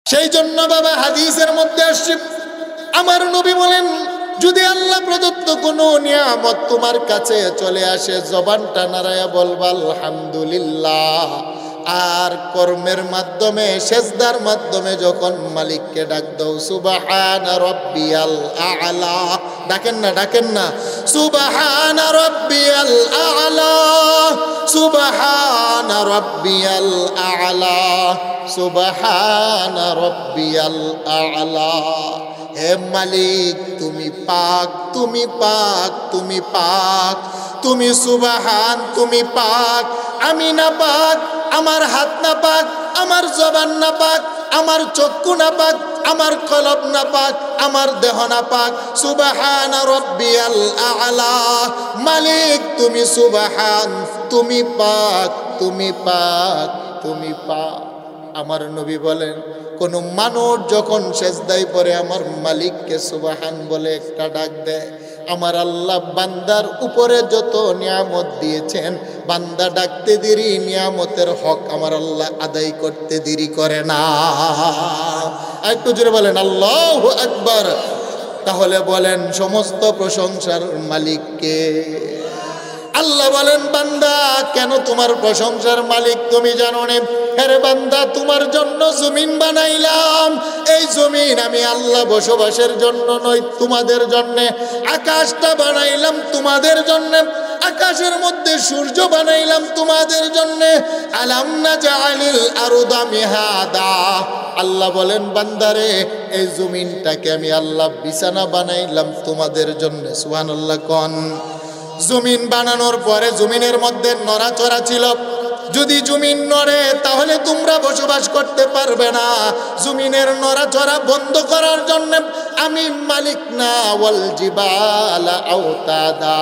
সেই জন্য বাবা হাদিসের মধ্যে আসছে, আমার নবী বলেন, যদি আল্লাহ প্রদত্ত কোনো নিয়ামত তোমার কাছে চলে আসে, জবানটা নাড়ায়া বলবা আলহামদুলিল্লাহ, আর কর্মের মাধ্যমে সেজদার মাধ্যমে যখন মালিককে ডাক দাও সুবহান রাব্বিয়াল আ'লা, ডাকেন না সুবহান রাব্বিয়াল আ'লা, সুবহান রাব্বিয়াল আ'লা, সুবহান রাব্বিয়াল আ'লা। হে মালিক, তুমি পাক, তুমি পাক, তুমি পাক, তুমি সুবহান, তুমি পাক, আমি না পাক, আমার হাত না পাক, আমার জবান না পাক, আমার চক্ষু না পাক, আমার কলব না পাক, আমার দেহ না পাক, সুবহান রাব্বিয়াল আ'লা। মালিক তুমি সুবহান, তুমি পাক, তুমি পাক, তুমি পাক। আমার নবী বলেন, কোন মানুষ যখন সেজদায় পড়ে আমার মালিককে সুবহান বলে একটা ডাক দেয়, আমার আল্লাহ বান্দার উপরে যত নিয়ামত দিয়েছেন, বান্দা ডাকতে দেরি নিয়ামতের হক আমার আল্লাহ আদায় করতে দেরি করে না। একটু জোরে বলেন আল্লাহু আকবার। তাহলে বলেন সমস্ত প্রশংসার মালিককে? আল্লাহ বলেন, বান্দা কেন তোমার প্রশংসার মালিক তুমি জানো না? আরে বান্দা, তোমার জন্য জমিন বানাইলাম, এই জমিন আমি আল্লাহ বসবাসের জন্য নয়, তোমাদের জন্য। আকাশটা বানাইলাম তোমাদের জন্য, আকাশের মধ্যে সূর্য বানাইলাম তোমাদের জন্য। আলাম নাজআলিল আরদা মিহাদা, আল্লাহ বলেন বান্দারে, এই জমিনটাকে আমি আল্লাহ বিছানা বানাইলাম তোমাদের জন্য। সুবহানাল্লাহ কোন। জমিন বানানোর পরে জমিনের মধ্যে নড়াচড়া ছিল, যদি জমিন নড়ে তাহলে তোমরা বসবাস করতে পারবে না। জমিনের নড়াচড়া বন্ধ করার জন্য আমি মালিক না ওয়াল জিবালা আওতাদা,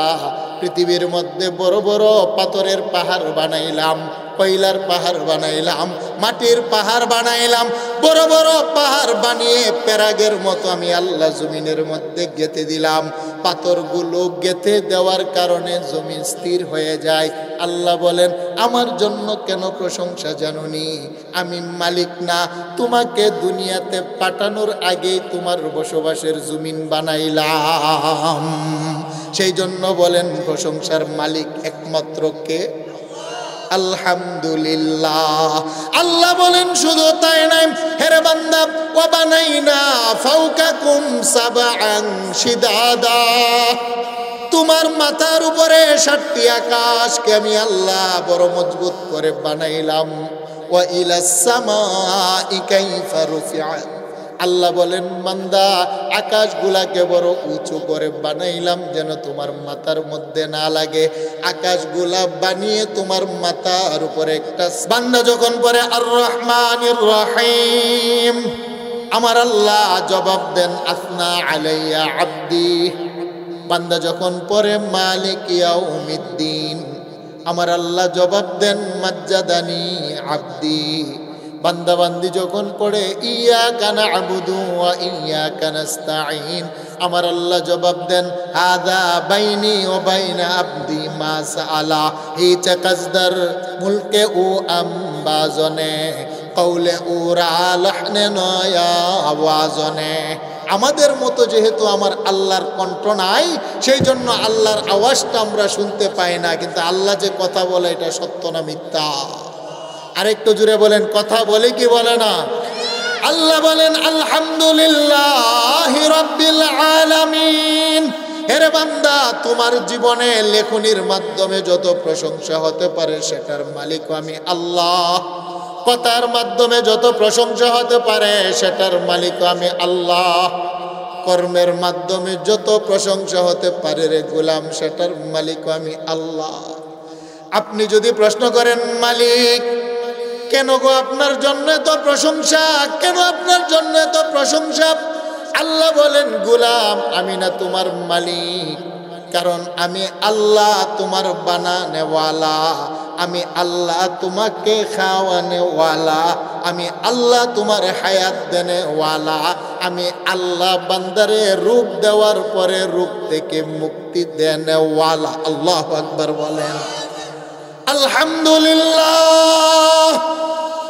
পৃথিবীর মধ্যে বড় বড় পাথরের পাহাড় বানাইলাম, কয়লার পাহাড় বানাইলাম, মাটির পাহাড় বানাইলাম, বড় বড় পাহাড় বানিয়ে পেরাগের মতো আমি আল্লাহ জমিনের মধ্যে গেঁথে দিলাম। পাথরগুলো গেঁথে দেওয়ার কারণে জমিন স্থির হয়ে যায়। আল্লাহ বলেন, আমার জন্য কেন প্রশংসা জানুনি? আমি মালিক না, তোমাকে দুনিয়াতে পাঠানোর আগেই তোমার বসবাসের জমিন বানাইলাম। সেই জন্য বলেন প্রশংসার মালিক একমাত্র কে? আলহামদুলিল্লাহ। আল্লাহ বলেন শুধু তাই নয়, হেরে বান্দা, ওয়া বানাইনা ফাওকাকুম সাবআন শিদাদা, তোমার মাথার উপরে 7টি আকাশকে আমি আল্লাহ বড় মজবুত করে বানাইলাম। ওয়া ইলাস সামাই কাইফা রুফিআত, আল্লাহ বলেন বান্দা, আকাশগুলাকে বড় উঁচু করে বানাইলাম যেন তোমার মাথার মধ্যে না লাগে। আকাশগুলা বানিয়ে তোমার মাথার উপরে একটা, বান্দা যখন পড়ে আর রহমানির রহিম, আমার আল্লাহ জবাব দেন আসনা আলাইয়া আব্দি। বান্দা যখন পড়ে মালিক ইয়াউমিদ্দিন, আমার আল্লাহ জবাব দেন মাজ্জাদানি আব্দি। বান্দা বান্দি যখন পড়ে ইয়াকা না'বুদু ওয়া ইয়াকা নাস্তাঈন, আমার আল্লাহ জবাব দেন হাদা বাইনি ওয়া বাইনা আবদি মা সাআলা। হি চাকাজদার মুলকে ও আম্বাজনে কওলে ও রা লাহনে নয়া আওয়াজনে। আমাদের মতো যেহেতু আমার আল্লাহর কণ্ঠ নাই, সেই জন্য আল্লাহর আওয়াজটা আমরা শুনতে পাই না, কিন্তু আল্লাহ যে কথা বলে এটা সত্য না মিথ্যা? আরেকটু জুড়ে বলেন, কথা বলে কি বলে না? আল্লাহ বলেন আলহামদুলিল্লাহি রাব্বিল আলামিন। হেরে বান্দা, তোমার জীবনে লেখনির মাধ্যমে যত প্রশংসা হতে পারে সেটার মালিক আমি আল্লাহ। কথার মাধ্যমে যত প্রশংসা হতে পারে সেটার মালিক আমি আল্লাহ। কর্মের মাধ্যমে যত প্রশংসা হতে পারে রে গোলাম, সেটার মালিক আমি আল্লাহ। আপনি যদি প্রশ্ন করেন, মালিক কেন গো আপনার জন্য তো প্রশংসা, কেন আপনার জন্য তো প্রশংসা? আল্লাহ বলেন, গোলাম আমি না তোমার মালিক, কারণ আমি আল্লাহ তোমার বানানেওয়ালা, আমি আল্লাহ তোমাকে খাওয়ানেওয়ালা, আমি আল্লাহ তোমার হায়াত দেনেওয়ালা, আমি আল্লাহ বান্দারে রূপ দেওয়ার পরে রূপ থেকে মুক্তি দেনেওয়ালা। আল্লাহু আকবার বলেন। আলহামদুলিল্লাহ।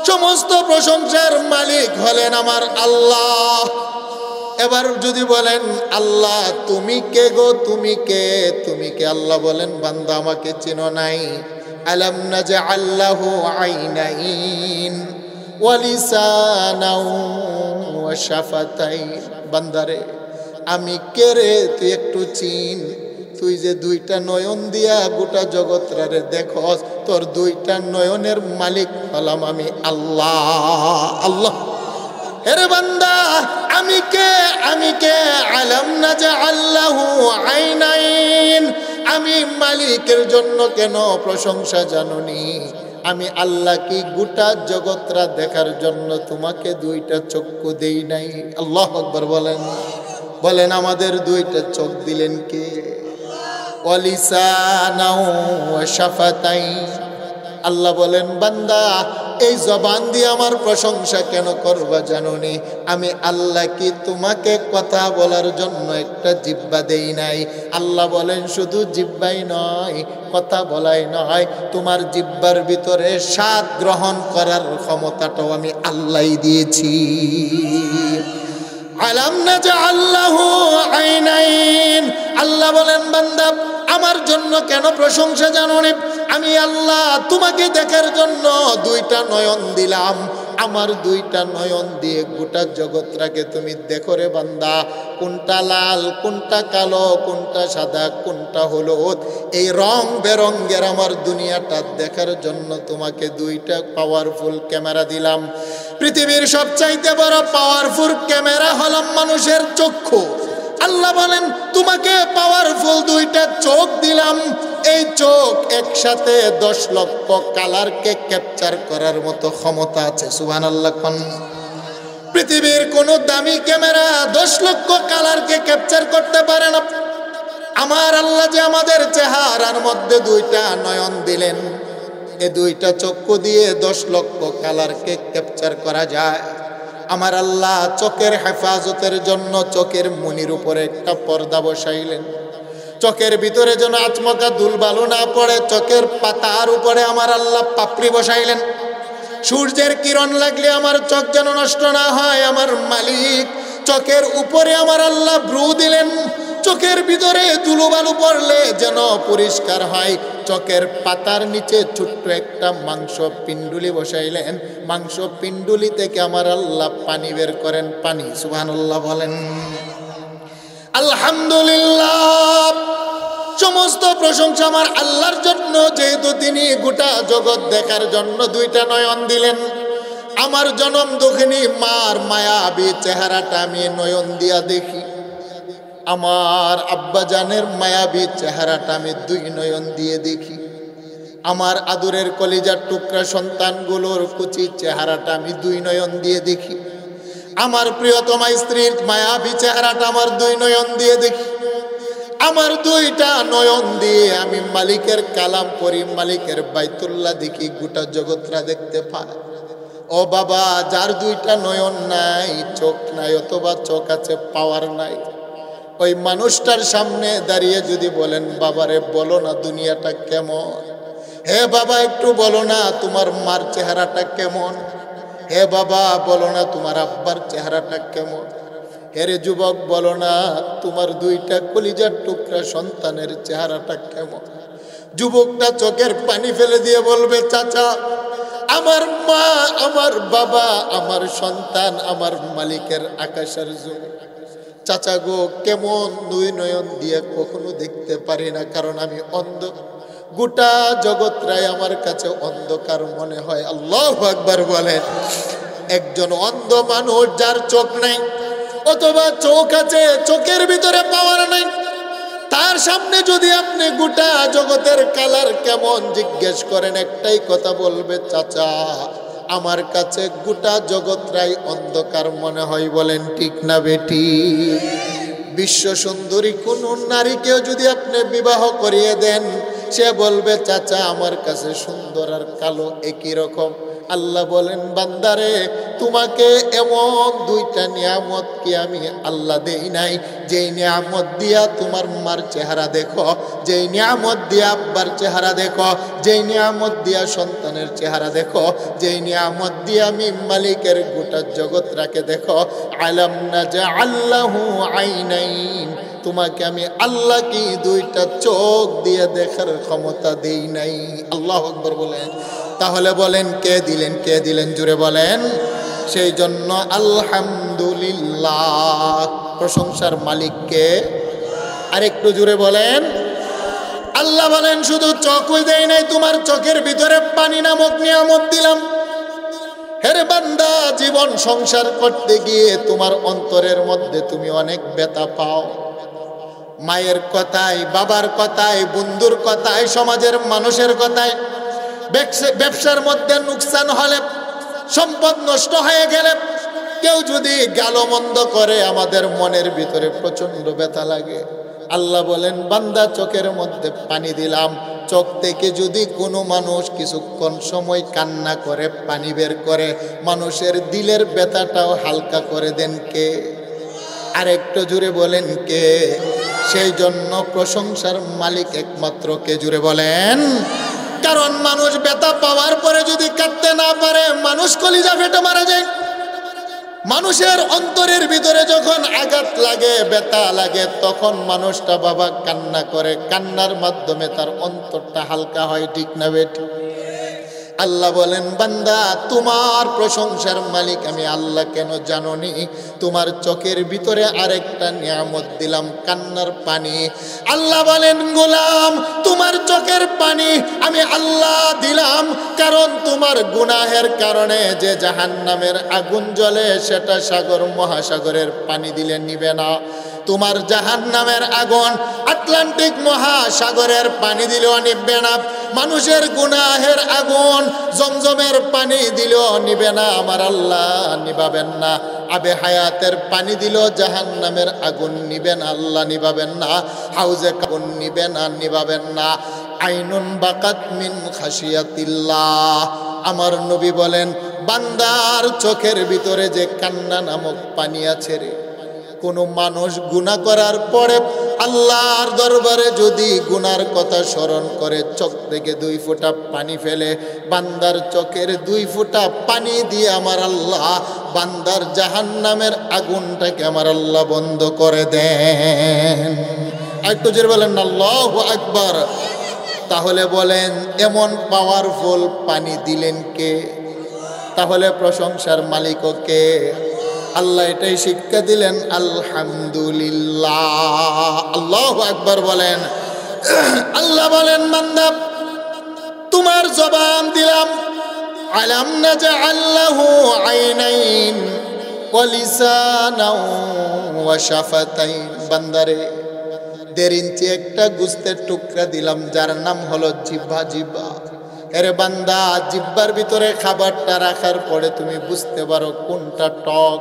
সমস্ত প্রশংসার মালিক হলেন আমার আল্লাহ। এবার যদি বলেন আল্লাহ তুমি কে গো, তুমি কে, তুমি কে? আল্লাহ বলেন বান্দা আমাকে চিনো নাই? আলাম নাজআল লাহু আইনাইন ওয়া লিসানাও ওয়া শাফাতাইন। বান্দারে আমি কে রে তুই একটু চিন। তুই যে দুইটা নয়ন দিয়া গোটা জগৎটারে দেখস, তোর দুইটা নয়নের মালিক হলাম আমি আল্লাহ। আল্লাহ এরে বান্দা আমি কে, আমি কে? আলাম নাজআল লাহু আইনাইন। আমি মালিকের জন্য কেন প্রশংসা জানুনি? আমি আল্লাহ কি গোটা জগৎরা দেখার জন্য তোমাকে দুইটা চক্ষু দেই নাই? আল্লাহু আকবার বলেন। বলেন আমাদের দুইটা চোখ দিলেন কে? ওয়া লিসানাও ওয়া শাফাতাইন। আল্লাহ বলেন বান্দা এই জবান দিয়ে আমার প্রশংসা কেন করবা জানোনি? আমি আল্লাহ কি তোমাকে কথা বলার জন্য একটা জিহ্বা দেই নাই? আল্লাহ বলেন শুধু জিহ্বাই নয়, কথা বলাই নয়, তোমার জিহ্বার ভিতরে স্বাদ গ্রহণ করার ক্ষমতাটাও আমি আল্লাহই দিয়েছি। আলাম নাজআল লাহু আইনাইন। আল্লাহ বলেন বান্দা আমার জন্য কেন প্রশংসা জানোনি? আমি আল্লাহ তোমাকে দেখার জন্য দুইটা নয়ন দিলাম। আমার দুইটা নয়ন দিয়ে গোটা জগৎটাকে তুমি দেখো রে বান্দা। কোনটা লাল, কোনটা কালো, কোনটা সাদা, কোনটা হলুদ, এই রং বেরঙ্গের আমার দুনিয়াটা দেখার জন্য তোমাকে দুইটা পাওয়ারফুল ক্যামেরা দিলাম। পৃথিবীর সবচাইতে বড় পাওয়ারফুল ক্যামেরা হলাম মানুষের চক্ষু। আল্লাহ বলেন তোমাকে পাওয়ারফুল দুইটা চোখ দিলাম। এই চোখ একসাথে 10 লক্ষ কালারকে ক্যাপচার করার মতো ক্ষমতা আছে। সুবহানাল্লাহ। পৃথিবীর কোন দামি ক্যামেরা 10 লক্ষ কালারকে ক্যাপচার করতে পারে না। আমার আল্লাহ যে আমাদের চেহারার মধ্যে দুইটা নয়ন দিলেন, এই দুইটা চক্ষু দিয়ে 10 লক্ষ কালারকে ক্যাপচার করা যায়। আমার আল্লাহ চোখের হেফাজতের জন্য চোখের মনির উপরে একটা পর্দা বসাইলেন। চোখের ভিতরে যেন আচমকা ধুলবালু না পড়ে, চোখের পাতার উপরে আমার আল্লাহ পাপড়ি বসাইলেন। সূর্যের কিরণ লাগলে আমার চোখ যেন নষ্ট না হয়, আমার মালিক চোখের উপরে আমার আল্লাহ ব্রু দিলেন। চোখের ভিতরে ধুলোবালু পড়লে যেন পরিষ্কার হয়। চোখের পাতার নিচে ছোট্ট একটা মাংস পিণ্ডুলি বসাইলেন। মাংস পিণ্ডুলি থেকে আমার আল্লাহ পানি বের করেন। পানি। সুবহানাল্লাহ বলেন। আলহামদুলিল্লাহ। সমস্ত প্রশংসা আমার আল্লাহর জন্য, যেহেতু তিনি গোটা জগৎ দেখার জন্য দুইটা নয়ন দিলেন। আমার জনম দুঃখিনী মার মায়াবী চেহারাটা আমি নয়ন দিয়া দেখি। আমার আব্বাজানের মায়াবী চেহারাটা আমি 2 নয়ন দিয়ে দেখি। আমার আদরের কলিজার টুকরা সন্তানগুলোর কুচি চেহারাটা আমি 2 নয়ন দিয়ে দেখি। আমার প্রিয়তমা স্ত্রীর মায়াবী চেহারাটা আমার 2 নয়ন দিয়ে দেখি। আমার 2টা নয়ন দিয়ে আমি মালিকের কালাম পড়ি, মালিকের বাইতুল্লাহ দেখি, গোটা জগৎরা দেখতে পাই। ও বাবা, যার 2টা নয়ন নাই, চোখ নাই, অথবা চোখ আছে পাওয়ার নাই, ওই মানুষটার সামনে দাঁড়িয়ে যদি বলেন বাবারে বলো না দুনিয়াটা কেমন, হে বাবা একটু বলো না তোমার মার চেহারাটা কেমন, হে বাবা বলো না তোমার আব্বার চেহারাটা কেমন, হেরে যুবক বলো না তোমার 2টা কলিজার টুকরা সন্তানের চেহারাটা কেমন। যুবকটা চোখের পানি ফেলে দিয়ে বলবে চাচা আমার মা, আমার বাবা, আমার সন্তান, আমার মালিকের আকাশের জমি। চাচা গো কেমন 2 নয়ন দিয়ে কখনো দেখতে পারি না, কারণ আমি অন্ধ। গোটা জগৎটাই আমার কাছে অন্ধকার মনে হয়। আল্লাহু আকবার বলেন। একজন অন্ধ মানুষ যার চোখ নাই অথবা চোখ আছে চোখের ভিতরে পাওয়ার নাই, তার সামনে যদি আপনি গোটা জগতের কালার কেমন জিজ্ঞেস করেন, একটাই কথা বলবে চাচা আমার কাছে গোটা জগৎটাই অন্ধকার মনে হয়। বলেন ঠিক না বেটি? বিশ্ব সুন্দরী কোন নারীকেও যদি আপনি বিবাহ করিয়ে দেন, সে বলবে চাচা আমার কাছে সুন্দর আর কালো একই রকম। আল্লাহ বলেন বান্দারে তোমাকে এমন দুইটা নিয়ামত কি আমি আল্লাহ দেই নাই, যেই নিয়ামত দিয়া তোমার মার চেহারা দেখো, যেই নিয়ামত দিয়া আব্বার চেহারা দেখো, যেই নিয়ামত দিয়া সন্তানের চেহারা দেখো, যেই নিয়ামত দিয়া আমি মালিকের গোটা জগৎটাকে দেখো। আলাম নাজআল্লাহু আইনাইন, তোমাকে আমি আল্লাহ কি দুইটা চোখ দিয়ে দেখার ক্ষমতা দেই নাই? আল্লাহু আকবার বলেন। তাহলে বলেন কে দিলেন? কে দিলেন? জুড়ে বলেন। সেই জন্য আলহামদুলিল্লাহ, প্রশংসার মালিককে। আরেকটু জুড়ে বলেন। আল্লাহ বলেন শুধু চোখই দেই নাই, তোমার চোখের ভিতরে পানি নামক নিয়ামত দিলাম। হেরে বান্দা, জীবন সংসার করতে গিয়ে তোমার অন্তরের মধ্যে তুমি অনেক ব্যথা পাও। মায়ের কথায়, বাবার কথায়, বন্ধুর কথায়, সমাজের মানুষের কথায়, ব্যবসার মধ্যে নুকসান হলে, সম্পদ নষ্ট হয়ে গেলে, কেউ যদি গালো মন্দ করে, আমাদের মনের ভিতরে প্রচন্ড ব্যথা লাগে। আল্লাহ বলেন বান্দা চোখের মধ্যে পানি দিলাম, চোখ থেকে যদি কোনো মানুষ কিছুক্ষণ সময় কান্না করে, পানি বের করে, মানুষের দিলের ব্যথাটাও হালকা করে দেন কে? আরেকটু জুড়ে বলেন কে? সেই জন্য প্রশংসার মালিক একমাত্র কে? জুড়ে বলেন। কারণ মানুষ ব্যথা পাওয়ার পরে যদি কাঁদতে না পারে, মানুষ কলিজা ফেটে মারা যায়। মানুষের অন্তরের ভিতরে যখন আঘাত লাগে, ব্যথা লাগে, তখন মানুষটা বাবা কান্না করে, কান্নার মাধ্যমে তার অন্তরটা হালকা হয়, ঠিক না বেঠিক? আল্লাহ বলেন বান্দা তোমার প্রশংসার মালিক আমি আল্লাহ কেন জানোনি? তোমার চোখের ভিতরে আরেকটা নিয়ামত দিলাম, কান্নার পানি। আল্লাহ বলেন গোলাম তোমার চোখের পানি আমি আল্লাহ দিলাম, কারণ তোমার গুনাহের কারণে যে জাহান্নামের আগুন জ্বলে, সেটা সাগর মহাসাগরের পানি দিলে নিবে না। তোমার জাহান্নামের আগুন আটলান্টিক মহাসাগরের পানি দিলেও নিবে না। মানুষের গুনাহের আগুন জমজমের পানি দিলেও নিবে না, আমার আল্লাহ নিবাবেন না। আবে হায়াতের পানি দিলেও জাহান্নামের আগুন নিবেন আল্লাহ নিবাবেন না। হাউজে আগুন নিবেন আর নিবাবেন না। আইনুন বাকাত মিন খাশিয়াতিল্লাহ, আমার নবী বলেন বান্দার চোখের ভিতরে যে কান্না নামক পানি আছে রে, কোনো মানুষ গুনাহ করার পরে আল্লাহর দরবারে যদি গুনার কথা স্মরণ করে, চোখ থেকে 2 ফোঁটা পানি ফেলে, বান্দার চোখের 2 ফোঁটা পানি দিয়ে আমার আল্লাহ বান্দার জাহান্নামের আগুনটাকে আমার আল্লাহ বন্ধ করে দেন। একটু জোরে বলেন আল্লাহু আকবার। তাহলে বলেন এমন পাওয়ারফুল পানি দিলেন কে? তাহলে প্রশংসার মালিকও কে? আল্লাহ এটাই শিক্ষা দিলেন আলহামদুলিল্লাহ। আল্লাহু আকবার বলেন। আল্লাহ বলেন বান্দা তোমার জবান দিলাম, আলাম নাজআল লাহু আইনাইন ওয়া লিসানাও ওয়া শাফাতাইন। বান্দারে 1.5 ইঞ্চি একটা গোস্তের টুকরা দিলাম, যার নাম হলো জিহ্বা। জিহ্বা এরে বান্দা, জিহ্বার ভিতরে খাবারটা রাখার পরে তুমি বুঝতে পারো কোনটা টক,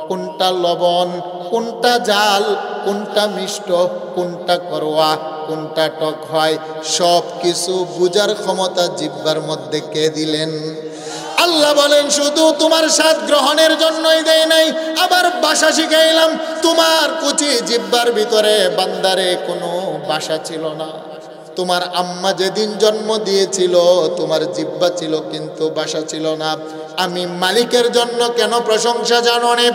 কোনটা লবণ, কোনটা জাল, কোনটা মিষ্ট, কোনটা করোয়া, কোনটা টক হয়, সব কিছু বুঝার ক্ষমতা জিহ্বার মধ্যে কে দিলেন? আল্লাহ বলেন শুধু তোমার স্বাদ গ্রহণের জন্যই দেই নাই, আবার ভাষা শিখাইলাম। তোমার কুচি জিহ্বার ভিতরে বান্দারে কোনো ভাষা ছিল না। তোমার আম্মা যেদিন জন্ম দিয়েছিল তোমার জিহ্বা ছিল, কিন্তু ভাষা ছিল না। আমি মালিকের জন্য কেন প্রশংসা জানো নে?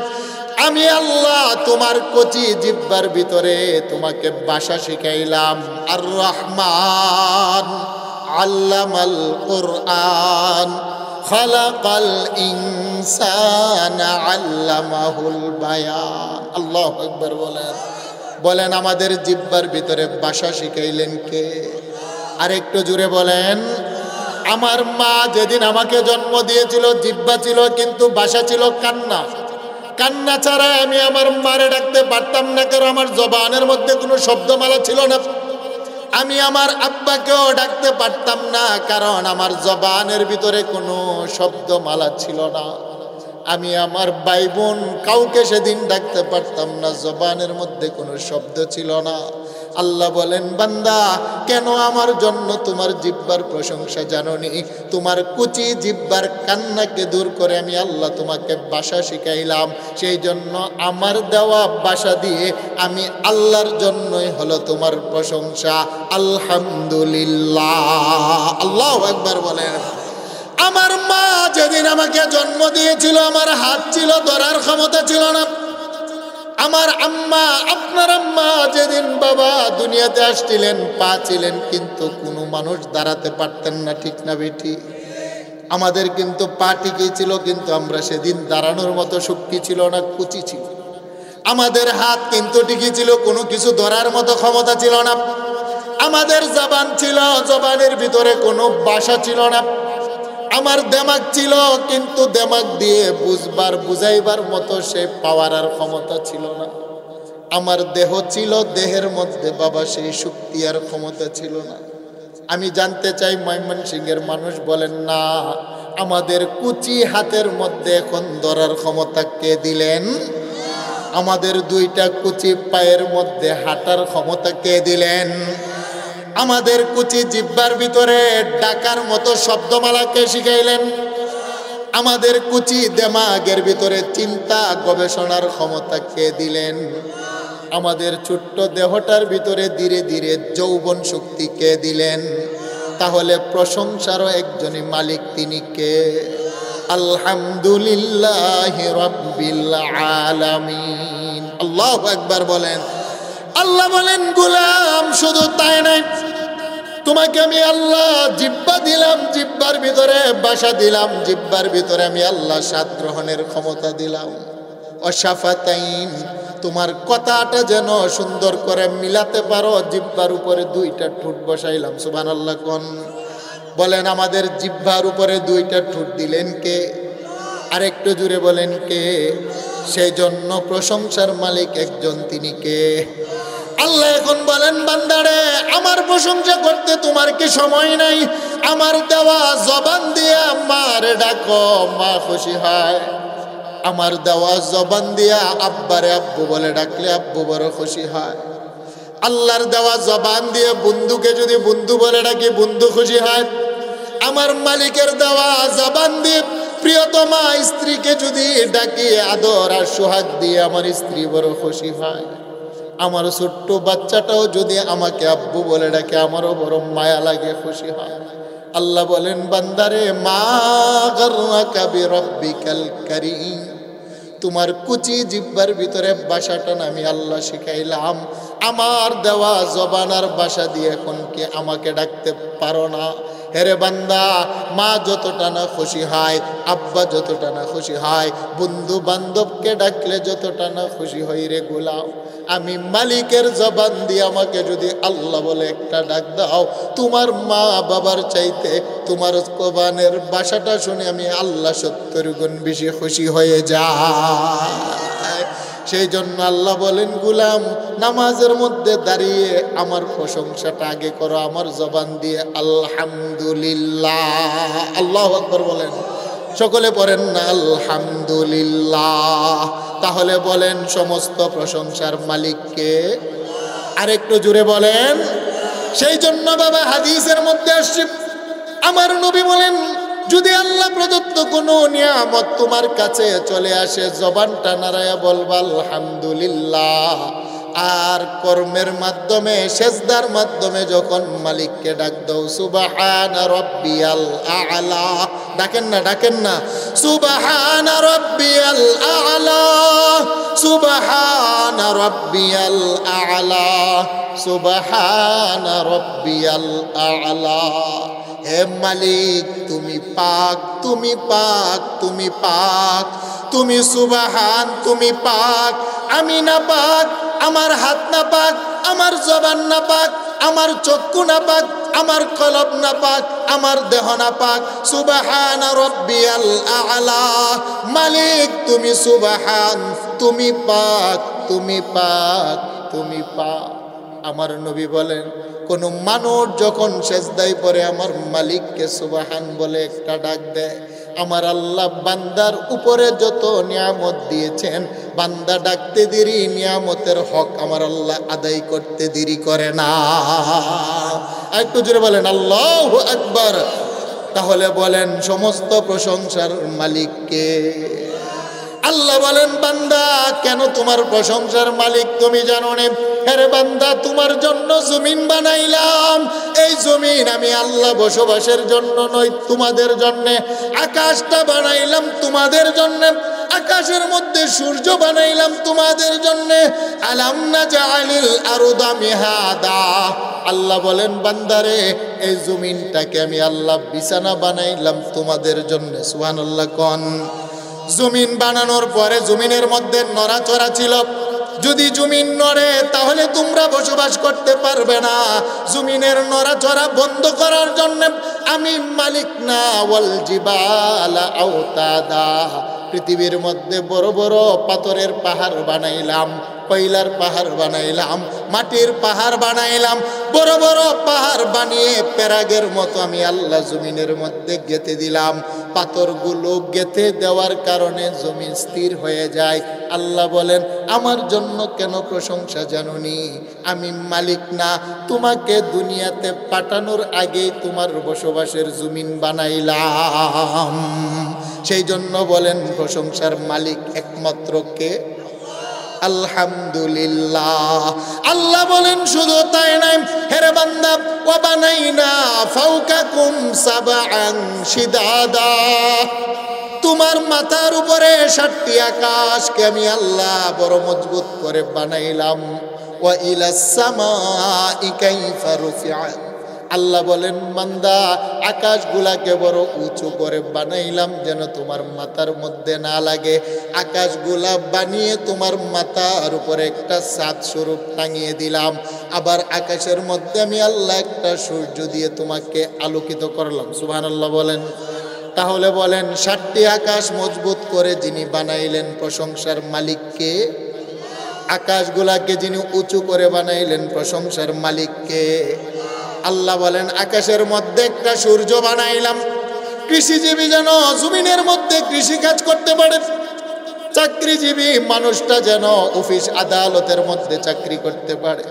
আমি আল্লাহ তোমার কচি জিহ্বার ভিতরে তোমাকে ভাষা শিখাইলাম। আর রহমান আল্লামাল কুরআন খালাকাল ইনসানা আল্লামাহুল বায়ান। আল্লাহু আকবার বলেন। বলেন আমাদের জিহ্বার ভিতরে ভাষা শিখাইলেন কে? আরেকটু জোরে বলেন। আমার মা যেদিন আমাকে জন্ম দিয়েছিল জিহ্বা ছিল, কিন্তু ভাষা ছিল কান্না। কান্না ছাড়া আমি আমার মারে ডাকতে পারতাম না, কারণ আমার জবানের মধ্যে কোনো শব্দমালা ছিল না। আমি আমার আব্বাকেও ডাকতে পারতাম না, কারণ আমার জবানের ভিতরে কোনো শব্দমালা ছিল না। আমি আমার ভাই বোন কাউকে সেদিন ডাকতে পারতাম না, জবানের মধ্যে কোনো শব্দ ছিল না। আল্লাহ বলেন, বান্দা কেন আমার জন্য তোমার জিহ্বার প্রশংসা জানোনি? তোমার কুচি জিহ্বার কান্নাকে দূর করে আমি আল্লাহ তোমাকে ভাষা শিখাইলাম। সেই জন্য আমার দেওয়া ভাষা দিয়ে আমি আল্লাহর জন্যই হলো তোমার প্রশংসা। আলহামদুলিল্লাহ। আল্লাহু আকবার বলেন। আমার মা যেদিন আমাকে জন্ম দিয়েছিল, আমার হাত ছিল, ধরার ক্ষমতা ছিল না। আমার আম্মা, আপনার আম্মা যেদিন বাবা দুনিয়াতে আসছিলেন, পা ছিলেন, কিন্তু কোনো মানুষ দাঁড়াতে পারতেন না, ঠিক না বেটি? আমাদের কিন্তু পা ঠিকই ছিল, কিন্তু আমরা সেদিন দাঁড়ানোর মতো শক্তি ছিল না, কুচি ছিল। আমাদের হাত কিন্তু ঠিকই ছিল, কোনো কিছু ধরার মতো ক্ষমতা ছিল না। আমাদের জবান ছিল, জবানের ভিতরে কোনো ভাষা ছিল না। আমার দেমাগ ছিল, কিন্তু দেমাগ দিয়ে বুঝাইবার মতো সে পাওয়ার আর ক্ষমতা ছিল না। আমার দেহ ছিল, দেহের মধ্যে বাবা সেই শক্তি আর ক্ষমতা ছিল না। আমি জানতে চাই, ময়মনসিংহের মানুষ বলেন না, আমাদের কুচি হাতের মধ্যে এখন ধরার ক্ষমতা কে দিলেন? আমাদের দুইটা কুচি পায়ের মধ্যে হাঁটার ক্ষমতা কে দিলেন? আমাদের কুচি জিহ্বার ভিতরে ডাকার মতো শব্দমালাকে শিখাইলেন? আমাদের কুচি দেমাগের ভিতরে চিন্তা গবেষণার ক্ষমতা কে দিলেন? আমাদের ছোট্ট দেহটার ভিতরে ধীরে ধীরে যৌবন শক্তি কে দিলেন? তাহলে প্রশংসারও একজনই মালিক, তিনি কে? আলহামদুলিল্লাহি রাব্বিল আলামিন। আল্লাহু আকবার বলেন। আল্লাহ বলেন, গোলাম শুধু তাই নাই, তোমাকে আমি আল্লাহ জিহ্বা দিলাম, জিহ্বার ভিতরে ভাষা দিলাম, জিহ্বার ভিতরে আমি আল্লাহ স্বাদ গ্রহণের ক্ষমতা দিলাম। অশাফাতাইন, তোমার কথাটা যেন সুন্দর করে মিলাতে পারো, জিহ্বার উপরে দুইটা ঠোঁট বসাইলাম। সুবহানাল্লাহ কোন? বলেন, আমাদের জিহ্বার উপরে দুইটা ঠোঁট দিলেন কে? আরেকটু জুড়ে বলেন কে? সেই জন্য প্রশংসার মালিক একজন, তিনি কে? আল্লাহ এখন বলেন, বান্দারে আমার প্রশংসা করতে তোমার কি সময় নাই? আমার দেওয়া জবান দিয়া মারে ডাকো, মা খুশি হয়। আমার দেওয়া জবান দিয়া আব্বারে আব্বু বলে ডাকলে আব্বু বড় খুশি হয়। আল্লাহর দেওয়া জবান দিয়ে বন্ধুকে যদি বন্ধু বলে ডাকি, বন্ধু খুশি হয়। আমার মালিকের দেওয়া জবান দিয়ে প্রিয়তমা স্ত্রীকে যদি ডাকি আদর আর সোহাগ দিয়ে, আমার স্ত্রী বড় খুশি হয়। আমার ছোট্ট বাচ্চাটাও যদি আমাকে আব্বু বলে ডাকে, আমারও বড় মায়া লাগে, খুশি হয়। আল্লাহ বলেন, বান্দারে মা গাররাকা বিরাব্বিকাল কারীম, তোমার কুচি জিহ্বার ভিতরে ভাষাটা আমি আল্লাহ শিখাইলাম। আমার দেওয়া জবানার ভাষা দিয়ে এখন কি আমাকে ডাকতে পারো না? হেরে বান্দা, মা যতটা না খুশি হয়, আব্বা যতটা না খুশি হয়, বন্ধু বান্ধবকে ডাকলে যতটা না খুশি হই রে গোলাম, আমি মালিকের জবান দিয়ে আমাকে যদি আল্লাহ বলে একটা ডাক দাও, তোমার মা বাবার চাইতে তোমার জবানের ভাষাটা শুনে আমি আল্লাহ 70 গুণ বেশি খুশি হয়ে যায়। সেই জন্য আল্লাহ বলেন, গোলাম নামাজের মধ্যে দাঁড়িয়ে আমার প্রশংসাটা আগে করো আমার জবান দিয়ে, আলহামদুলিল্লাহ। আল্লাহু আকবার বলেন। সকলে পড়েন না আলহামদুলিল্লাহ। তাহলে বলেন, সমস্ত প্রশংসার মালিককে? আরেকটু জুড়ে বলেন। সেই জন্য বাবা হাদিসের মধ্যে আসছে, আমার নবী বলেন, যদি আল্লাহ প্রদত্ত কোনো নিয়ামত তোমার কাছে চলে আসে, জবানটা নাড়ায়া বলবা আলহামদুলিল্লাহ। আর কর্মের মাধ্যমে, সেজদার মাধ্যমে যখন মালিককে ডাক দাও, সুবহান রাব্বিয়াল আ'লা, ডাকেন না, ডাকেন না, সুবহান রাব্বিয়াল আ'লা, সুবহান রাব্বিয়াল আ'লা, সুবহান রাব্বিয়াল আ'লা। হে মালিক, তুমি পাক, তুমি পাক, তুমি পাক, তুমি সুবহান, তুমি পাক, আমি না পাক, আমার হাত না পাক, আমার জবান না পাক, আমার চক্ষু না পাক, আমার কলব না পাক, আমার দেহ না পাক, সুবহান রাব্বিয়াল আ'লা। মালিক তুমি সুবহান, তুমি পাক, তুমি পাক, তুমি পাক। আমার নবী বলেন, কোন মানুষ যখন সেজদায় পড়ে আমার মালিককে সুবহান বলে একটা ডাক দেয়, আমার আল্লাহ বান্দার উপরে যত নিয়ামত দিয়েছেন, বান্দা ডাকতে দেরি, নিয়ামতের হক আমার আল্লাহ আদায় করতে দেরি করে না। একটু জোরে বলেন আল্লাহু আকবার। তাহলে বলেন সমস্ত প্রশংসার মালিক কে? আল্লাহ বলেন বান্দা কেন তোমার প্রশংসার মালিক তুমি জানো না? আরে বান্দা তোমার জন্য জমিন বানাইলাম, এই জমিন আমি আল্লাহ বসবাসের জন্য নয় তোমাদের জন্য। আকাশটা বানাইলাম তোমাদের জন্য, আকাশের মধ্যে সূর্য বানাইলাম তোমাদের জন্য। আলাম নাজআলিল আরদা মিহাদা, আল্লাহ বলেন বান্দারে এই জমিনটাকে আমি আল্লাহ বিছানা বানাইলাম তোমাদের জন্য। সুবহানাল্লাহ কোন। জমিন বানানোর পরে জমিনের মধ্যে নড়াচড়া ছিল, যদি জমিন নড়ে তাহলে তোমরা বসবাস করতে পারবে না। জমিনের নড়াচড়া বন্ধ করার জন্য আমি মালিক না ওয়াল জিবালা আওতাদা, পৃথিবীর মধ্যে বড় বড় পাথরের পাহাড় বানাইলাম, কয়লার পাহাড় বানাইলাম, মাটির পাহাড় বানাইলাম। বড় বড় পাহাড় বানিয়ে পেরাগের মতো আমি আল্লাহ জমিনের মধ্যে গেঁথে দিলাম। পাথরগুলো গেঁথে দেওয়ার কারণে জমিন স্থির হয়ে যায়। আল্লাহ বলেন আমার জন্য কেন প্রশংসা জানুনি? আমি মালিক না তোমাকে দুনিয়াতে পাঠানোর আগেই তোমার বসবাসের জমিন বানাইলাম। সেই জন্য বলেন প্রশংসার মালিক একমাত্র কে? আলহামদুলিল্লাহ। আল্লাহ বলেন শুধু তাই নয়, হেরে বান্দা ওয়া বানাইনা ফাওকাকুম সাবআন শিদাদা, তোমার মাথার উপরে 7টি আকাশকে আমি আল্লাহ বড় মজবুত করে বানাইলাম। ওয়া ইলাস সামাই কাইফা রুফিআত, আল্লাহ বলেন বান্দা আকাশগুলাকে বড় উঁচু করে বানাইলাম যেন তোমার মাথার মধ্যে না লাগে। আকাশগুলা বানিয়ে তোমার মাথার উপরে একটা ছাদ স্বরূপ টাঙিয়ে দিলাম। আবার আকাশের মধ্যে আমি আল্লাহ একটা সূর্য দিয়ে তোমাকে আলোকিত করলাম। সুবহানাল্লাহ বলেন। তাহলে বলেন 7টি আকাশ মজবুত করে যিনি বানাইলেন প্রশংসার মালিককে? আকাশগুলাকে যিনি উঁচু করে বানাইলেন প্রশংসার মালিককে? আল্লাহ বলেন আকাশের মধ্যে একটা সূর্য বানাইলাম, কৃষিজীবী যেন জমিনের মধ্যে কৃষি কাজ করতে পারে, চাকরিজীবী মানুষটা যেন অফিস আদালতের মধ্যে চাকরি করতে পারে,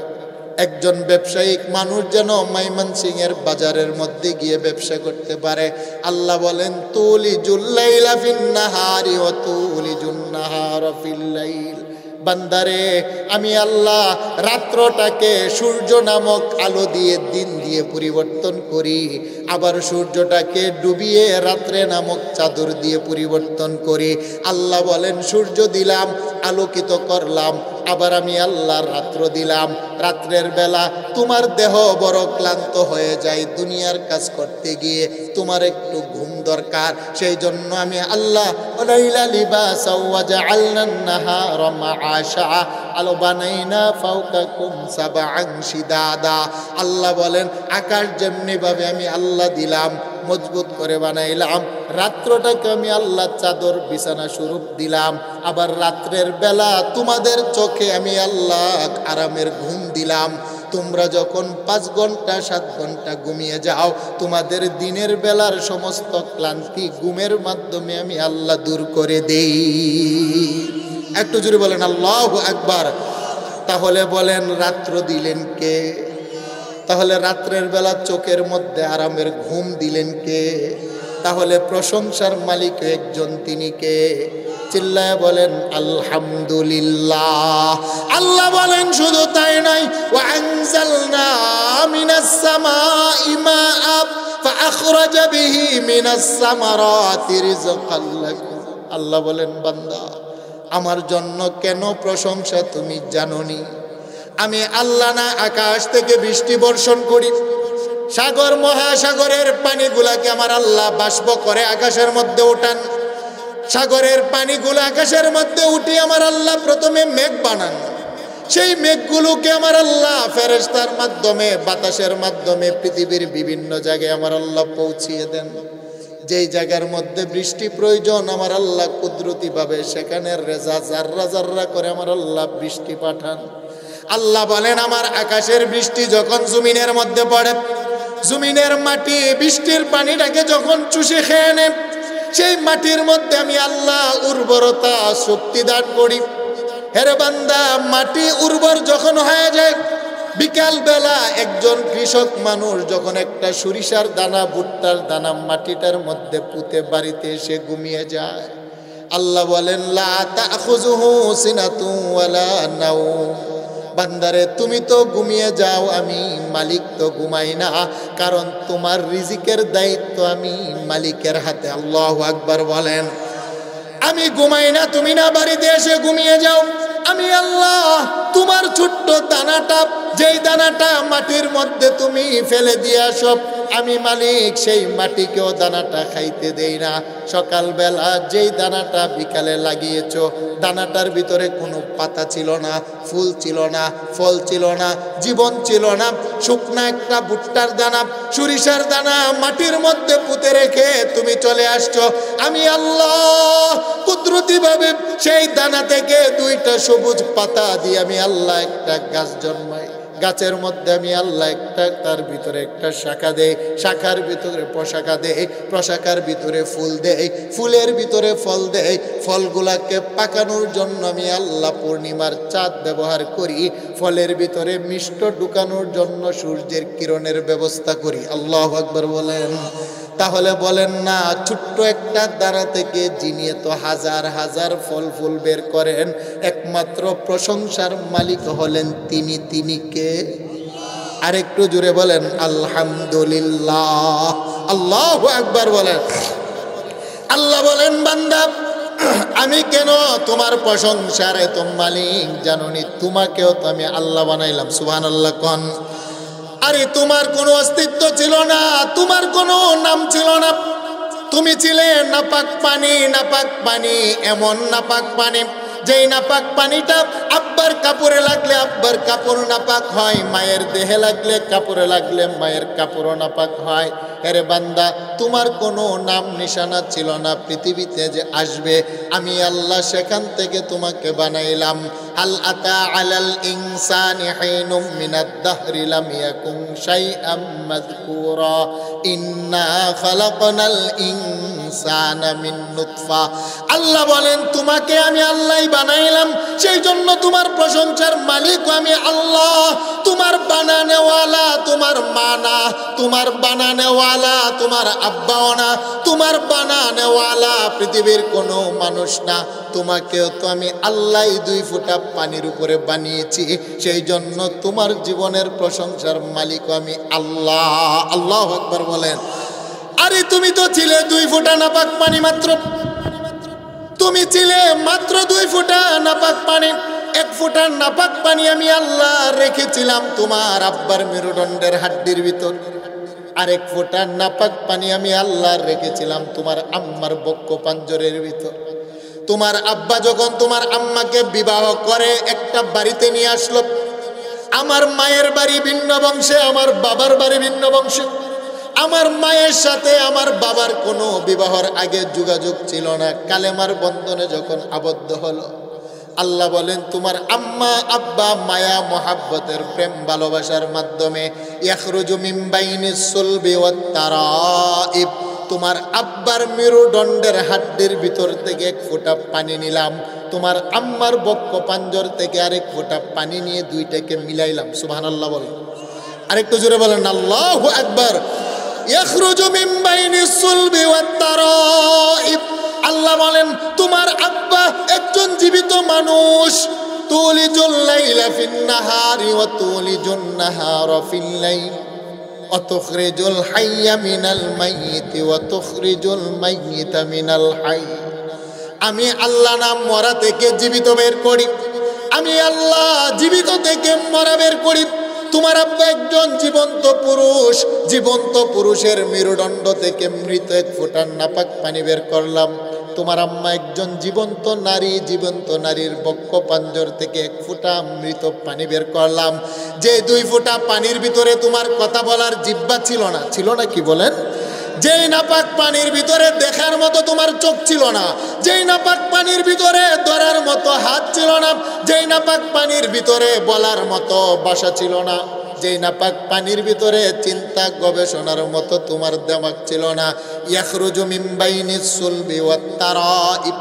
একজন ব্যবসায়িক মানুষ যেন ময়মনসিংহের বাজারের মধ্যে গিয়ে ব্যবসা করতে পারে। আল্লাহ বলেন তুলিজুল লাইলা ফিন নাহারি ওয়া তুলিজুন নাহারা ফিল লাইল, বান্দারে আমি আল্লাহ রাত্রটাকে সূর্য নামক আলো দিয়ে দিন দিয়ে পরিবর্তন করি, আবার সূর্যটাকে ডুবিয়ে রাত্রে নামক চাদর দিয়ে পরিবর্তন করি। আল্লাহ বলেন সূর্য দিলাম, আলোকিত করলাম, আবার আমি আল্লাহ রাত্র দিলাম। রাত্রের বেলা তোমার দেহ বড় ক্লান্ত হয়ে যায় দুনিয়ার কাজ করতে গিয়ে, তোমার একটু ঘুম দরকার, সেই জন্য আমি আল্লাহ লাইলা লিবাসা ওয়া জাআলনান নাহারা মাআশা আলো বানাইনা ফাওকাকুম সাবআন শিদাদা। আল্লাহ বলেন আকাশ যেমনি ভাবে আমি আল্লাহ দিলাম মজবুত করে বানাইলাম, রাত্রটাকে আমি আল্লাহ চাদর বিছানা স্বরূপ দিলাম, আবার রাত্রের বেলা তোমাদের চোখে আমি আল্লাহ আরামের ঘুম দিলাম। তোমরা যখন 5 ঘন্টা 7 ঘন্টা ঘুমিয়ে যাও, তোমাদের দিনের বেলার সমস্ত ক্লান্তি ঘুমের মাধ্যমে আমি আল্লাহ দূর করে দেই। একটু জোরে বলেন আল্লাহু আকবার। তাহলে বলেন রাত্র দিলেন কে? তাহলে রাত্রের বেলা চোখের মধ্যে আরামের ঘুম দিলেন কে? তাহলে প্রশংসার মালিক একজন, তিনি কে? চিল্লায় বলেন আলহামদুলিল্লাহ। আল্লাহ বলেন শুধু তাই নয়, ওয়া আনজালনা মিনাস সামাই মাআ ফাআখরাজা বিহি মিনাস সামারাতি রিজকাল লাকুম। আল্লাহ বলেন বান্দা আমার জন্য কেন প্রশংসা তুমি জানোনি? আমি আল্লাহ না আকাশ থেকে বৃষ্টি বর্ষণ করি, সাগর মহাসাগরের পানিগুলাকে আমার আল্লাহ বাষ্প করে আকাশের মধ্যে ওঠান, সাগরের পানিগুলো আকাশের মধ্যে উঠে আমার আল্লাহ প্রথমে মেঘ বানান, সেই মেঘগুলোকে আমার আল্লাহ ফেরেশতার মাধ্যমে বাতাসের মাধ্যমে পৃথিবীর বিভিন্ন জায়গায় আমার আল্লাহ পৌঁছিয়ে দেন। যেই জায়গার মধ্যে বৃষ্টি প্রয়োজন আমার আল্লাহ কুদরতি ভাবে সেখানে রেজা জাররা জাররা করে আমার আল্লাহ বৃষ্টি পাঠান। আল্লাহ বলেন আমার আকাশের বৃষ্টি যখন জমিনের মধ্যে পড়ে, জমিনের মাটি বৃষ্টির পানিটাকে যখন চুষে খেয়ে নেয়, সেই মাটির মধ্যে আমি আল্লাহ উর্বরতা শক্তি দান করি। হেরে বান্দা, মাটি উর্বর যখন হয়ে যায়, বিকাল বেলা একজন কৃষক মানুষ যখন একটা সরিষার দানা, ভুট্টার দানা মাটিটার মধ্যে পুঁতে বাড়িতে এসে ঘুমিয়ে যায়, আল্লাহ বলেন লা তাখুযুহু সিনাতুন ওয়ালা নাওম। বান্দারে, তুমি তো ঘুমিয়ে যাও, আমি মালিক তো ঘুমাই না, কারণ তোমার রিজিকের দায়িত্ব আমি মালিকের হাতে। আল্লাহু আকবার বলেন। আমি ঘুমাই না, তুমি না বাড়িতে এসে ঘুমিয়ে যাও, আমি আল্লাহ তোমার ছোট্ট দানাটা, যেই দানাটা মাটির মধ্যে তুমি ফেলে দিয়ে আসো, আমি মালিক সেই মাটিকেও দানাটা খাইতে দেই না। সকালবেলা যেই দানাটা বিকালে লাগিয়েছ, দানাটার ভিতরে কোনো পাতা ছিল না, ফুল ছিল না, ফল ছিল না, জীবন ছিল না। শুকনা একটা ভুট্টার দানা, সরিষার দানা মাটির মধ্যে পুঁতে রেখে তুমি চলে আসছো, আমি আল্লাহ কুদরতিভাবে সেই দানা থেকে দুইটা সবুজ পাতা দিয়ে আমি আল্লাহ একটা গাছ জন্মাই। গাছের মধ্যে আমি আল্লাহ একটা, তার ভিতরে একটা শাখা দেই, শাখার ভিতরে প্রশাখা দেই, প্রশাখার ভিতরে ফুল দেই, ফুলের ভিতরে ফল দেই, ফলগুলাকে পাকানোর জন্য আমি আল্লাহ পূর্ণিমার চাঁদ ব্যবহার করি, ফলের ভিতরে মিষ্ট ঢুকানোর জন্য সূর্যের কিরণের ব্যবস্থা করি। আল্লাহু আকবার বলেন। তাহলে বলেন না, ছোট্ট একটা দানা থেকে যিনি তো হাজার হাজার ফল ফুল বের করেন, একমাত্র প্রশংসার মালিক হলেন তিনি কে? আরেকটু জোরে বলেন আলহামদুলিল্লাহ। আল্লাহু আকবার বলেন। আল্লাহ বলেন, বান্দা আমি কেন তোমার প্রশংসার এত মালিক জানোনি? তোমাকেও তো আমি আল্লাহ বানাইলাম। সুবহানাল্লাহ কোন। আরে তোমার কোনো অস্তিত্ব ছিল না, তোমার কোনো নাম ছিল না, তুমি ছিলে নাপাক পানি। নাপাক পানি, এমন নাপাক পানি যেই নাপাক পানিটা আব্বার কাপড়ে লাগলে আব্বার কাপড় নাপাক হয়, মায়ের দেহে লাগলে কাপড়ে লাগলে মায়ের কাপড়ও নাপাক হয়। আরে বান্দা, তোমার কোনো নাম নিশানা ছিল না, পৃথিবীতে যে আসবে আমি আল্লাহ সেখান থেকে তোমাকে বানাইলাম। হাল আতা আলাল ইনসানি হিনুম মিনাদ দাহরি লাম ইয়াকুন শাইআম মাযকুরা ইন্না খালাকনাল ইনসানা মিন নুতফা। আল্লাহ বলেন, তোমাকে আমি আল্লাহই বানাইলাম, সেই জন্য তোমার প্রশংসার মালিক আমি আল্লাহ। তোমার বানানেওয়ালা তোমার মা না, তোমার বানানেওয়ালা তোমার আব্বাও না, তোমার বানানেওয়ালা পৃথিবীর কোনো মানুষ না। তোমাকেও তো আমি আল্লাহ দুই ফোঁটা পানির উপরে বানিয়েছি, সেই জন্য তোমার জীবনের প্রশংসার মালিক আমি আল্লাহ। আল্লাহু আকবার বলেন। আরে তুমি তো ছিলে দুই ফোঁটা নাপাক পানি মাত্র, তুমি ছিলে মাত্র দুই ফোঁটা নাপাক পানি। এক ফোঁটা নাপাক পানি আমি আল্লাহ রেখেছিলাম তোমার আব্বার মেরুদণ্ডের হাড্ডির ভিতর, আরেক ফোঁটা নাপাক পানি আমি আল্লাহ রেখেছিলাম তোমার আম্মার বক্ষ পাঞ্জরের ভিতর। তোমার আব্বা যখন তোমার আম্মাকে বিবাহ করে একটা বাড়িতে নিয়ে আসলো, আমার মায়ের বাড়ি ভিন্ন বংশে, আমার বাবার বাড়ি ভিন্ন বংশে। আমার মায়ের সাথে আমার বাবার কোনো বিবাহর আগে যোগাযোগ ছিল না। কালেমার বন্ধনে যখন আবদ্ধ হলো, আল্লাহ বলেন তোমার আম্মা আব্বা মায়া মোহাব্বতের প্রেম ভালোবাসার মাধ্যমে ইয়াখরুজু মিন বাইনিস সুলবি ওয়াত তারাইব, তোমার আব্বার মেরুদণ্ডের হাড্ডির ভিতর থেকে এক ফোঁটা পানি নিলাম, তোমার আম্মার বক্ষ পাঞ্জর থেকে আরেক ফোঁটা পানি নিয়ে দুইটাকে মিলাইলাম। সুবহানাল্লাহ বলেন। আরেকটু জোরে বলেন আল্লাহু আকবার। ইয়াখরুজু মিন বাইনিস সুলবি ওয়াত তারাইব, আল্লাহ বলেন তোমার আব্বা একজন জীবিত মানুষ। তুলিজুল লাইলা ফিন নাহারি ওয়া তুলিজুন নাহারা ফিল লাইল ওয়া তুখরিজুল হাইয়া মিনাল মাইয়িতি ওয়া তুখরিজুল মাইয়িতা মিনাল হাই। আমি আল্লাহ নাম মরা থেকে জীবিত বের করি, আমি আল্লাহ জীবিত থেকে মরা বের করি। তোমার আব্বা একজন জীবন্ত পুরুষ, জীবন্ত পুরুষের মেরুদণ্ড থেকে মৃত এক ফোঁটা নাপাক পানি বের করলাম। তোমার আম্মা একজন জীবন্ত নারী, জীবন্ত নারীর বক্ষ পাঞ্জর থেকে এক ফোঁটা মৃত পানি বের করলাম। যে দুই ফোঁটা পানির ভিতরে তোমার কথা বলার জিহ্বা ছিল না, ছিল না কি বলেন? যেই নাপাক পানির ভিতরে দেখার মতো তোমার চোখ ছিল না, যেই নাপাক পানির ভিতরে ধরার মতো হাত ছিল না, যেই নাপাক পানির ভিতরে বলার মতো ভাষা ছিল না, যেই নাপাক পানির ভিতরে চিন্তা গবেষণার মতো তোমার দেমাগ ছিল না। ইয়াখরুজু মিন বাইনিস সুলবি ওয়াত তারাইব,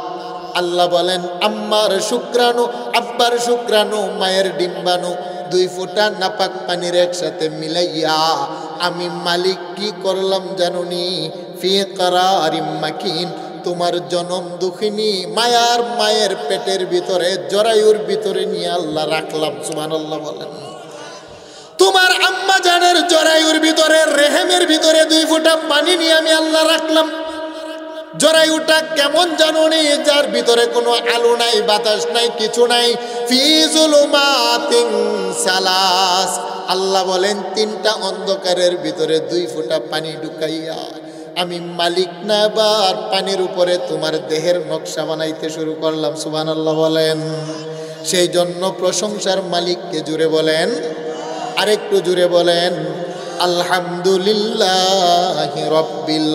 আল্লাহ বলেন আম্মার শুক্রাণু, আব্বার শুক্রাণু, মায়ের ডিম্বাণু, 2 ফোঁটা নাপাক পানির একসাথে মিলাইয়া আমি মালিক কি করলাম জানুনি? ফি কারারিম মাকিন, তোমার জনম দুঃখিনী মায়ার মায়ের পেটের ভিতরে জরায়ুর ভিতরে নিয়ে আল্লাহ রাখলাম। সুবহানাল্লাহ বলেন। তোমার আম্মা জানের জরায়ুর ভিতরে, রেহেমের ভিতরে 2 ফোঁটা পানি নিয়ে আমি আল্লাহ রাখলাম। জরায়ুটা কেমন জানুনি? যার ভিতরে কোনো আলো নাই, বাতাস নাই, কিছু নাই। ফি যুলুমাতিন সালাস, আল্লাহ বলেন 3টা অন্ধকারের ভিতরে 2 ফোঁটা পানি ঢুকাইয়া আমি মালিক না এবার পানির উপরে তোমার দেহের নকশা বানাইতে শুরু করলাম। সুবহানাল্লাহ বলেন। সেই জন্য প্রশংসার মালিককে জুড়ে বলেন, আরেকটু জুড়ে বলেন আলহামদুলিল্লাহি রাব্বিল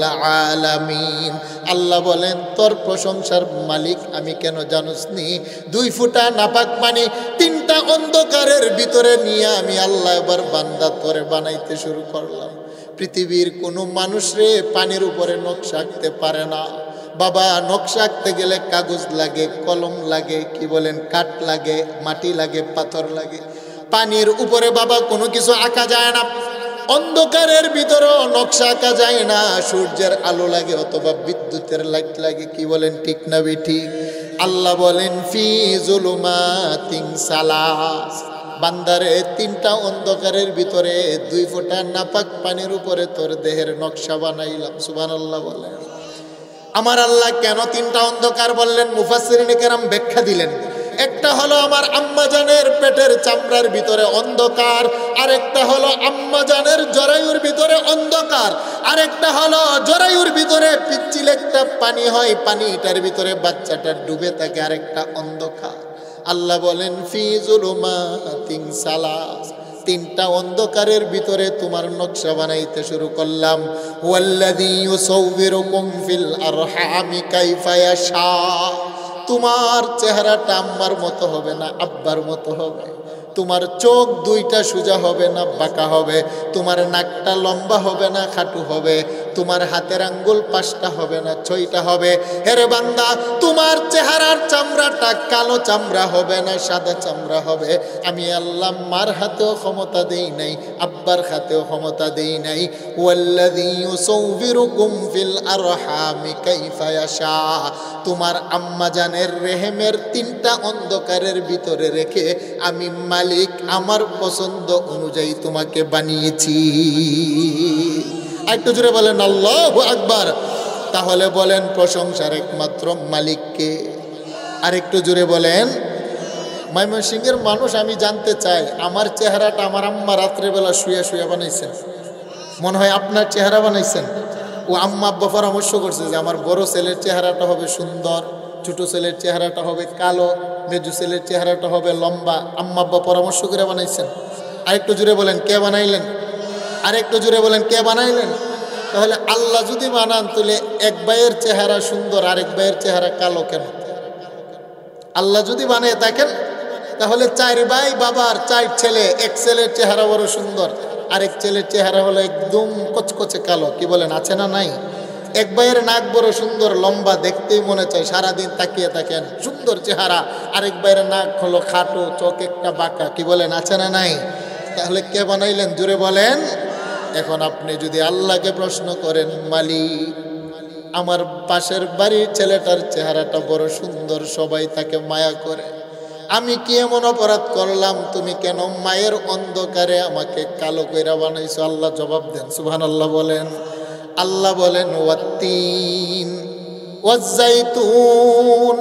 আলামিন। আল্লাহ বলেন তোর প্রশংসার মালিক আমি কেন জানোসনি? 2 ফোঁটা নাপাক পানি 3টা অন্ধকারের ভিতরে নিয়ে আমি আল্লাহ এবার বান্দা তোরে বানাইতে শুরু করলাম। পৃথিবীর কোনো মানুষ রে পানির উপরে নকশা আঁকতে পারে না বাবা। নকশা আঁকতে গেলে কাগজ লাগে, কলম লাগে, কি বলেন, কাঠ লাগে, মাটি লাগে, পাথর লাগে। পানির উপরে বাবা কোনো কিছু আঁকা যায় না। অন্ধকারের ভিতরেও নকশা আঁকা যায় না। সূর্যের আলো লাগে অথবা বিদ্যুতের লাইট লাগে, কি বলেন, ঠিক না বেঠিক? আল্লাহ বলেন ফি যুলুমাতিন সালাস, বান্দারে 3টা অন্ধকারের ভিতরে 2 ফোঁটা নাপাক পানির উপরে তোর দেহের নকশা বানাইলাম। সুবহানাল্লাহ বলেন। আমার আল্লাহ কেন 3টা অন্ধকার বললেন? মুফাসসিরিনে কেরাম ব্যাখ্যা দিলেন। একটা হলো আমার আম্মা জানের পেটের চামড়ার ভিতরে অন্ধকার, আরেকটা হলো আম্মা জানের জরায়ুর ভিতরে অন্ধকার, আরেকটা হলো জরায়ুর ভিতরে পিচ্ছিল একটা পানি হয়, পানিটার ভিতরে বাচ্চাটা ডুবে থাকে, আরেকটা অন্ধকার। আল্লাহ বলেন ফি যুলুমাতিন সালাস, 3টা অন্ধকারের ভিতরে তোমার নকশা বানাইতে শুরু করলাম। ওয়াল্লাযী ইউসাউবিরুকুম ফিল আরহামি কাইফা ইয়াশা, তোমার চেহারাটা আম্মার মতো হবে না, আব্বার মতো হবে। তোমার চোখ 2টা সোজা হবে না, বাঁকা হবে। তোমার নাকটা লম্বা হবে না, খাটু হবে। তোমার হাতের আঙ্গুল 5টা হবে না, 6টা হবে। হেরে বান্দা, তোমার চেহারার চামড়াটা কালো চামড়া হবে না, সাদা চামড়া হবে। আমি আল্লাহ মার হাতেও ক্ষমতা দেই নাই, আব্বার হাতেও ক্ষমতা দেই নাই। ওয়াল্লাযী ইউসাউবিরুকুম ফিল আরহামি কাইফা ইয়াশা, তোমার আম্মা জানের রেহেমের 3টা অন্ধকারের ভিতরে রেখে আমি মালিক আমার পছন্দ অনুযায়ী তোমাকে বানিয়েছি। একটু জোরে বলেন আল্লাহু আকবার। তাহলে বলেন প্রশংসার একমাত্র মালিককে। আরেকটু জোরে বলেন। ময়মনসিংহের মানুষ, আমি জানতে চাই আমার চেহারাটা আমার আম্মা রাত্রেবেলা শুয়ে শুয়ে বানাইছেন? মনে হয় আপনার চেহারা বানাইছেন। ও আম্মা আব্বা পরামর্শ করছে যে আমার বড় ছেলের চেহারাটা হবে সুন্দর, ছোট ছেলের চেহারাটা হবে কালো, মেজু ছেলের চেহারাটা হবে লম্বা। আম্মা আব্বা পরামর্শ করে বানাইছেন। আরেকটু জুড়ে বলেন কে বানাইলেন? আরেকটু জুড়ে বলেন কে বানাইলেন? তাহলে আল্লাহ যদি বানান তাহলে এক ভাইয়ের চেহারা সুন্দর, আরেক ভাইয়ের চেহারা কালো কেন? আল্লাহ যদি বানিয়ে থাকেন তাহলে 4 ভাই বাবার 4 ছেলে, এক ছেলের চেহারা বড় সুন্দর, আরেক ছেলের চেহারা হলো একদম কচকচে কালো, কি বলেন, আছে না নাই? এক ভাইয়ের নাক বড় সুন্দর লম্বা, দেখতেই মনে চায় সারাদিন তাকিয়ে থাকেন, সুন্দর চেহারা। আরেক ভাইয়ের নাক হলো খাটো, চোখ একটা বাঁকা, কি বলেন, আছে না নাই? তাহলে কে বানাইলেন? জুড়ে বলেন। এখন আপনি যদি আল্লাহকে প্রশ্ন করেন, মালিক আমার পাশের বাড়ির ছেলেটার চেহারাটা বড় সুন্দর, সবাই তাকে মায়া করে, আমি কি এমন অপরাধ করলাম? তুমি কেন মায়ের অন্ধকারে আমাকে কালো কইরা বানাইছো? আল্লাহ জবাব দেন, সুবহানাল্লাহ বলেন। আল্লাহ বলেন ওয়াত্তিন ওয়াজ্জাইতুন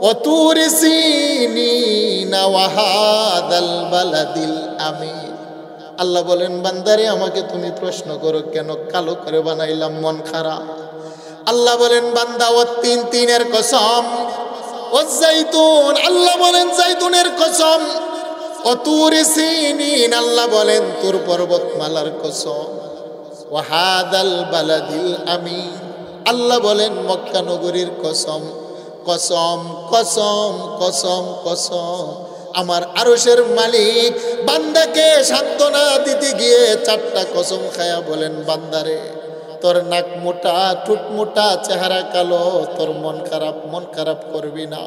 ওয়া তুরি সিনিন ওয়া হাদাল বালাদিল আমিন। আল্লাহ বলেন বান্দারে আমাকে তুমি প্রশ্ন করো কেন কালো করে বানাইলাম, মন খারাপ। আল্লাহ বলেন বান্দা ওয়াত্তিন, 3-এর কসম, ওয়াজ্জাইতুন, আল্লাহ বলেন জাইতুনের কসম, ওয়া তুরি সিনিন, আল্লাহ বলেন তুর পর্বতমালার কসম, ওয়া হাদাল বালাদিল আমিন, আল্লাহ বলেন মক্কা নগরীর কসম। কসম কসম কসম কসম, আমার আরশের মালিক বান্দাকে সান্ত্বনা দিতে গিয়ে 4টা কসম খায়া বলেন, বান্দারে তোর নাক মোটা, ঠোঁট মোটা, চেহারা কালো, তোর মন খারাপ করবি না।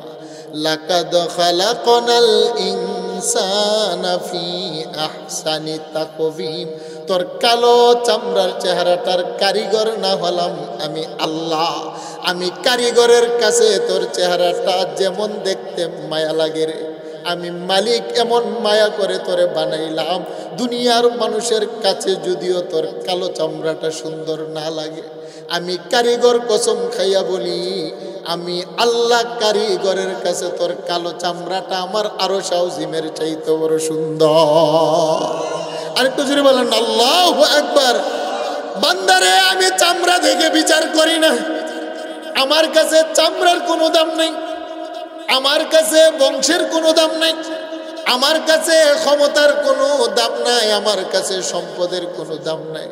লাকাদ খালাকনাল ইনসানা ফি আহসানি তাকওয়িম, তোর কালো চামড়ার চেহারাটার কারিগর না হলাম আমি আল্লাহ। আমি কারিগরের কাছে তোর চেহারাটা যেমন দেখতে মায়া লাগে রে, আমি মালিক এমন মায়া করে তোরে বানাইলাম। দুনিয়ার মানুষের কাছে যদিও তোর কালো চামড়াটা সুন্দর না লাগে, আমি কারিগর কসম খাইয়া বলি, আমি আল্লাহ কারিগরের কাছে তোর কালো চামড়াটা আমার আরশ আজিমের চাইতে বড় সুন্দর। আরেকটু জোরে বলেন আল্লাহু আকবার। বান্দারে আমি চামড়া দেখে বিচার করি না, আমার কাছে চামড়ার কোনো দাম নেই, আমার কাছে বংশের কোনো দাম নাই, আমার কাছে ক্ষমতার কোনো দাম নাই, আমার কাছে সম্পদের কোনো দাম নাই।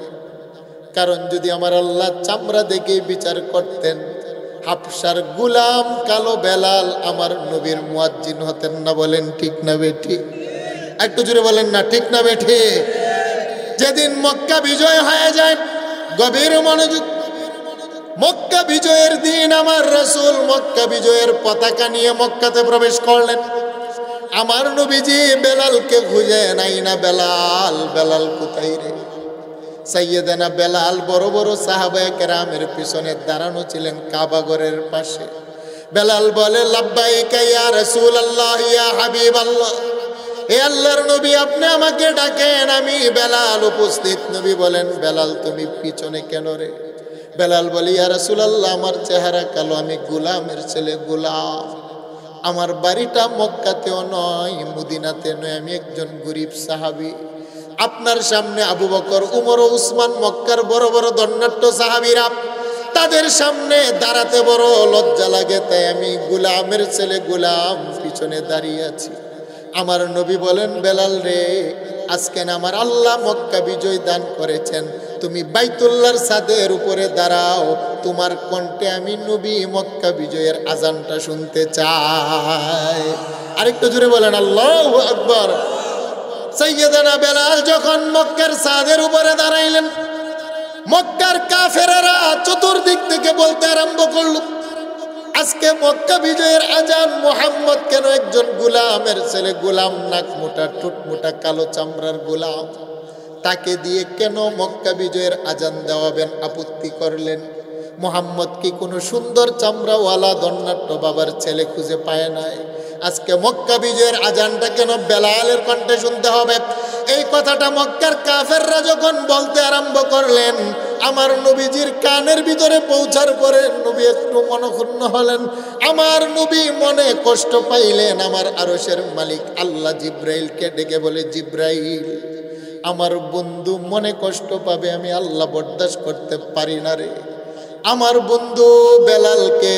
কারণ যদি আমার আল্লাহ চামড়া দেখে বিচার করতেন, হাফসার গুলাম কালো বেলাল আমার নবীর মুয়াজ্জিন হতেন না। বলেন ঠিক না বেঠিক? একটু জোরে বলেন না ঠিক না বেঠিক? যেদিন মক্কা বিজয় হয়ে যায়, গভীর মনোযোগ, মক্কা বিজয়ের দিন আমার রাসূল মক্কা বিজয়ের পতাকা নিয়ে মক্কাতে প্রবেশ করলেন। আমার নবীজি বেলালকে খুঁজে নাই না, বেলাল বেলাল কোথায় রে? সাইয়েদানা বেলাল বড় বড় সাহাবায়ে কেরামের পিছনে দাঁড়ানো ছিলেন কাবা ঘরের পাশে। বেলাল বলে, লাব্বাইকা ইয়া রাসূলুল্লাহ ইয়া হাবিবাল্লাহ, হে আল্লাহর নবী আপনি আমাকে ডাকেন, আমি বেলাল উপস্থিত। নবী বলেন, বেলাল তুমি পিছনে কেন রে? বেলাল বলে, ইয়া রাসূলুল্লাহ আমার চেহারা কালো, আমি গোলামের ছেলে, গোলাম, আমার বাড়িটা মক্কাতেও নয় মদিনাতে নয়, আমি একজন গরিব সাহাবী। আপনার সামনে আবু বকর, উমর ও উসমান, মক্কার বড় বড় ধন্যাঢ্য সাহাবীরা, তাদের সামনে দাঁড়াতে বড় লজ্জা লাগে, তাই আমি গোলামের ছেলে গোলাম পিছনে দাঁড়িয়ে আছি। আমার নবী বলেন, বেলাল রে আজকে না আমার আল্লাহ মক্কা বিজয় দান করেছেন, তুমি বাইতুল্লাহর ছাদের উপরে দাঁড়াও, তোমার কণ্ঠে আমি নবী মক্কা বিজয়ের আজানটা শুনতে চাই। আরেকটু জোরে বলেন আল্লাহু আকবার। সাইয়েদানা বেলাল যখন মক্কার ছাদের উপরে দাঁড়াইলেন, মক্কার কাফেরেরা চতুর্দিক থেকে বলতে আরম্ভ করলো, আজকে মক্কা বিজয়ের আজান, মুহাম্মদ কেন একজন গোলামের ছেলে, গোলাম নাক মোটা, ঠোঁট মোটা, কালো চামড়ার গোলাম, তাকে দিয়ে কেন মক্কা বিজয়ের আজান দেওয়াবেন? আপত্তি করলেন। মুহাম্মদ কি কোনো সুন্দর চামড়াওয়ালা ধন্যাঢ্য বাবার ছেলে খুঁজে পায় নাই? আজকে মক্কা বিজয়ের আজানটা কেন বেলালের কণ্ঠে শুনতে হবে? এই কথাটা মক্কার কাফেররা যখন বলতে আরম্ভ করলেন, আমার নবীজির কানের ভিতরে পৌঁছার পরে নবী একটু মনক্ষুণ্ণ হলেন। আমার নবী মনে কষ্ট পাইলেন। আমার আরশের মালিক আল্লাহ জিব্রাইলকে ডেকে বলে, জিব্রাইল আমার বন্ধু মনে কষ্ট পাবে, আমি আল্লাহ বরদাস্ত করতে পারি না রে। আমার বন্ধু বেলালকে